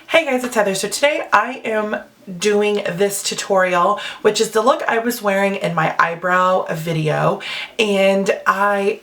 Hey guys, it's Heather. So today I am doing this tutorial, which is the look I was wearing in my eyebrow video, and I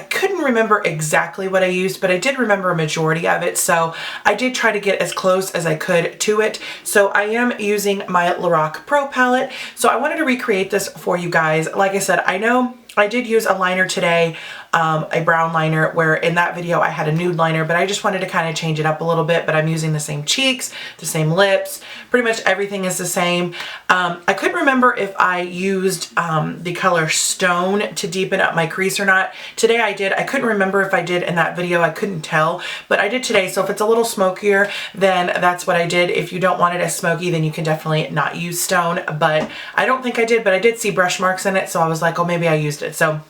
couldn't remember exactly what I used, but I did remember a majority of it, so I did try to get as close as I could to it. So I am using my Lorac Pro palette, so I wanted to recreate this for you guys. Like I said, I know I did use a liner today, a brown liner, where in that video I had a nude liner, but I just wanted to kind of change it up a little bit. But I'm using the same cheeks, the same lips, pretty much everything is the same. I couldn't remember if I used the color Stone to deepen up my crease or not. Today I did. I couldn't remember if I did in that video. I couldn't tell, but I did today. So if it's a little smokier, then that's what I did. If you don't want it as smoky, then you can definitely not use Stone, but I don't think I did, but I did see brush marks in it, so I was like, oh, maybe I used it. So,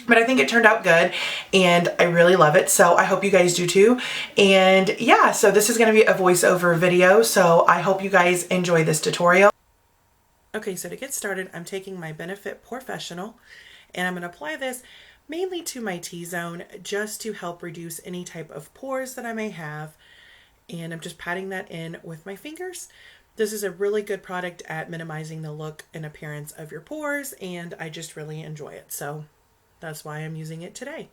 but I think it turned out good and I really love it. So I hope you guys do too. And yeah, so this is going to be a voiceover video. So I hope you guys enjoy this tutorial. Okay, so to get started, I'm taking my Benefit PoreFessional and I'm going to apply this mainly to my T-zone just to help reduce any type of pores that I may have. And I'm just patting that in with my fingers. This is a really good product at minimizing the look and appearance of your pores, and I just really enjoy it. So that's why I'm using it today.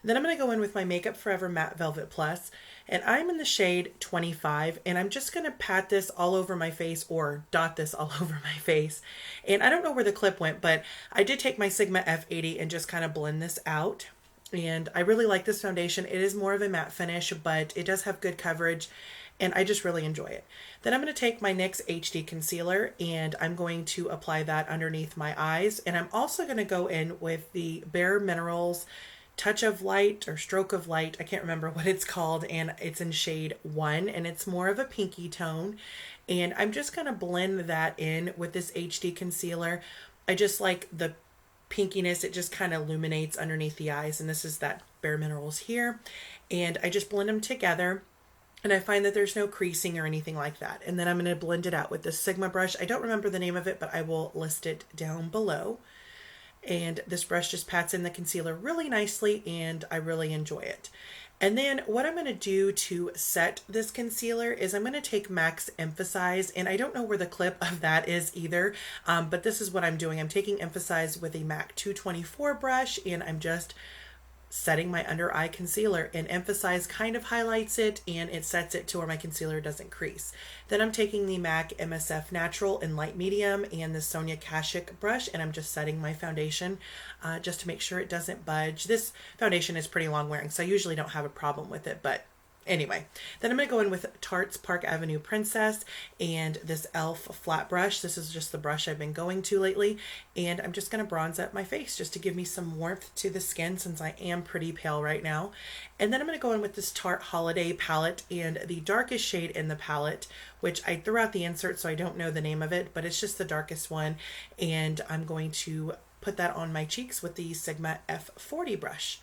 Then I'm going to go in with my Makeup Forever Matte Velvet Plus, and I'm in the shade 25, and I'm just going to pat this all over my face, or dot this all over my face. And I don't know where the clip went, but I did take my Sigma F80 and just kind of blend this out. And I really like this foundation. It is more of a matte finish, but it does have good coverage, and I just really enjoy it. Then I'm going to take my NYX HD Concealer and I'm going to apply that underneath my eyes. And I'm also going to go in with the Bare Minerals Touch of Light or Stroke of Light. I can't remember what it's called, and it's in shade 1 and it's more of a pinky tone. And I'm just going to blend that in with this HD concealer. I just like the pinkiness. It just kind of illuminates underneath the eyes, and this is that Bare Minerals here. And I just blend them together. And I find that there's no creasing or anything like that. And then I'm going to blend it out with this Sigma brush. I don't remember the name of it, but I will list it down below. And this brush just pats in the concealer really nicely, and I really enjoy it. And then what I'm going to do to set this concealer is I'm going to take MAC's Emphasize, and I don't know where the clip of that is either, but this is what I'm doing. I'm taking Emphasize with a MAC 224 brush, and I'm just setting my under eye concealer, and Emphasize kind of highlights it and it sets it to where my concealer doesn't crease. Then I'm taking the MAC MSF Natural in light medium and the Sonia Kashuk brush, and I'm just setting my foundation just to make sure it doesn't budge. This foundation is pretty long wearing, so I usually don't have a problem with it, but anyway, then I'm going to go in with Tarte's Park Avenue Princess and this e.l.f. flat brush. This is just the brush I've been going to lately. And I'm just going to bronze up my face just to give me some warmth to the skin since I am pretty pale right now. And then I'm going to go in with this Tarte Holiday palette and the darkest shade in the palette, which I threw out the insert so I don't know the name of it, but it's just the darkest one. And I'm going to put that on my cheeks with the Sigma F40 brush.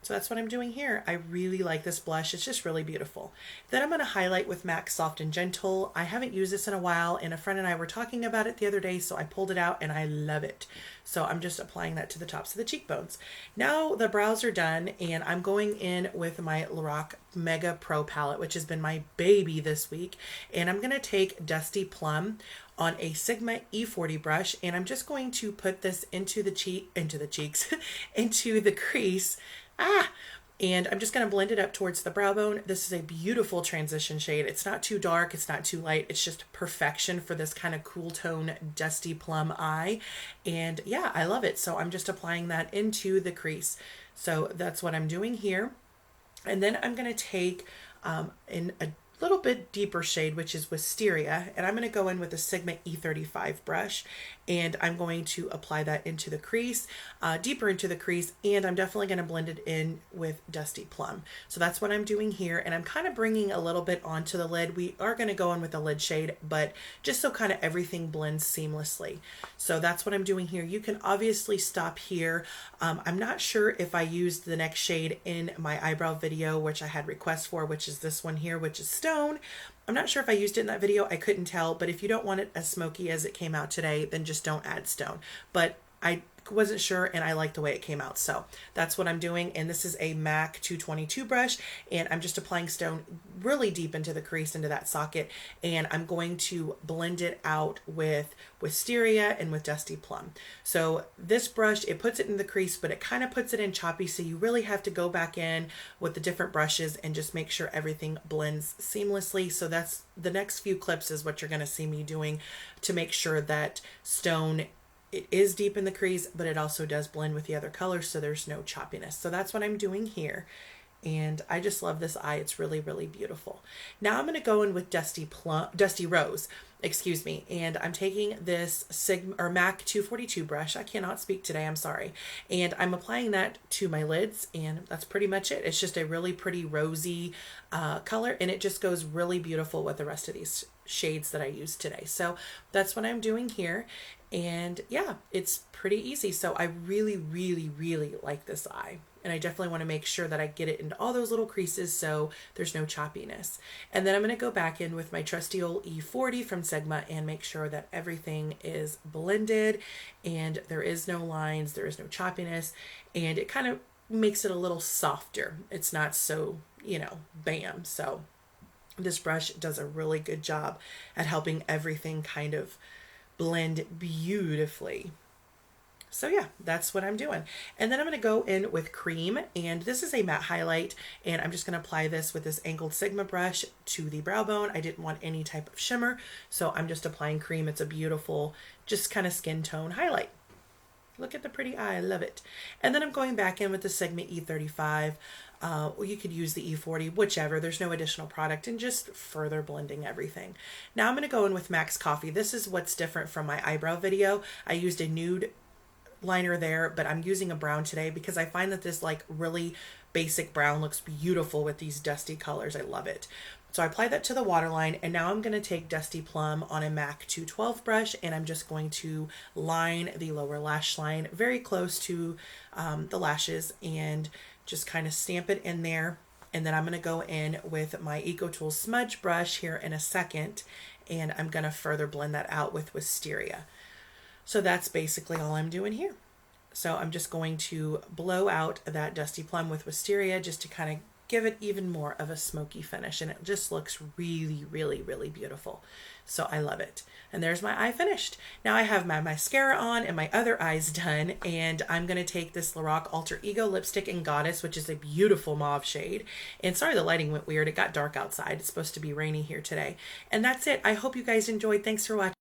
So that's what I'm doing here. I really like this blush. It's just really beautiful. Then I'm going to highlight with MAC Soft and Gentle. I haven't used this in a while, and a friend and I were talking about it the other day, so I pulled it out and I love it. So I'm just applying that to the tops of the cheekbones. Now the brows are done, and I'm going in with my Lorac Mega Pro palette, which has been my baby this week. And I'm going to take Dusty Plum on a Sigma E40 brush, and I'm just going to put this into the cheeks, into the crease. And I'm just going to blend it up towards the brow bone. This is a beautiful transition shade. It's not too dark, it's not too light. It's just perfection for this kind of cool tone Dusty Plum eye. And yeah, I love it. So I'm just applying that into the crease. So that's what I'm doing here. And then I'm going to take in a little bit deeper shade, which is Wisteria, and I'm going to go in with a Sigma E35 brush, and I'm going to apply that into the crease, deeper into the crease, and I'm definitely going to blend it in with Dusty Plum. So that's what I'm doing here, and I'm kind of bringing a little bit onto the lid. We are going to go in with a lid shade, but just so kind of everything blends seamlessly. So that's what I'm doing here. You can obviously stop here. I'm not sure if I used the next shade in my eyebrow video, which I had requests for, which is this one here, which is Stone. I'm not sure if I used it in that video. I couldn't tell, but if you don't want it as smoky as it came out today, then just don't add Stone. But I wasn't sure and I like the way it came out. So that's what I'm doing. And this is a MAC 222 brush, and I'm just applying stone really deep into the crease, into that socket. And I'm going to blend it out with Wisteria and with Dusty Plum. So this brush, it puts it in the crease, but it kind of puts it in choppy. So you really have to go back in with the different brushes and just make sure everything blends seamlessly. So that's the next few clips is what you're going to see me doing to make sure that stone, it is deep in the crease, but it also does blend with the other colors, so there's no choppiness. So that's what I'm doing here. And I just love this eye. It's really, really beautiful. Now I'm going to go in with Dusty Rose, excuse me. And I'm taking this MAC 242 brush. I cannot speak today, I'm sorry. And I'm applying that to my lids, and that's pretty much it. It's just a really pretty rosy color, and it just goes really beautiful with the rest of these shades that I used today. So that's what I'm doing here. And yeah, it's pretty easy. So I really, really, really like this eye. And I definitely want to make sure that I get it into all those little creases so there's no choppiness. And then I'm going to go back in with my trusty old E40 from Sigma and make sure that everything is blended and there is no lines, there is no choppiness, and it kind of makes it a little softer. It's not so, bam. So this brush does a really good job at helping everything kind of blend beautifully. So yeah, that's what I'm doing. And then I'm going to go in with cream, and this is a matte highlight, and I'm just going to apply this with this angled Sigma brush to the brow bone. I didn't want any type of shimmer, so I'm just applying cream. It's a beautiful, just kind of skin tone highlight. Look at the pretty eye, I love it. And then I'm going back in with the Sigma E35, or you could use the E40, whichever, there's no additional product, and just further blending everything. Now I'm going to go in with Max Coffee. This is what's different from my eyebrow video. I used a nude liner there, but I'm using a brown today because I find that this like really basic brown looks beautiful with these dusty colors. I love it. So I applied that to the waterline, and now I'm going to take Dusty Plum on a MAC 212 brush, and I'm just going to line the lower lash line very close to the lashes and just kind of stamp it in there. And then I'm going to go in with my EcoTools smudge brush here in a second, and I'm going to further blend that out with Wisteria. So that's basically all I'm doing here. So I'm just going to blow out that Dusty Plum with Wisteria just to kind of give it even more of a smoky finish, and it just looks really, really, really beautiful. So I love it. And there's my eye finished. Now I have my mascara on and my other eyes done, and I'm going to take this Lorac Alter Ego lipstick in Goddess, which is a beautiful mauve shade. And sorry the lighting went weird. It got dark outside. It's supposed to be rainy here today. And that's it. I hope you guys enjoyed. Thanks for watching.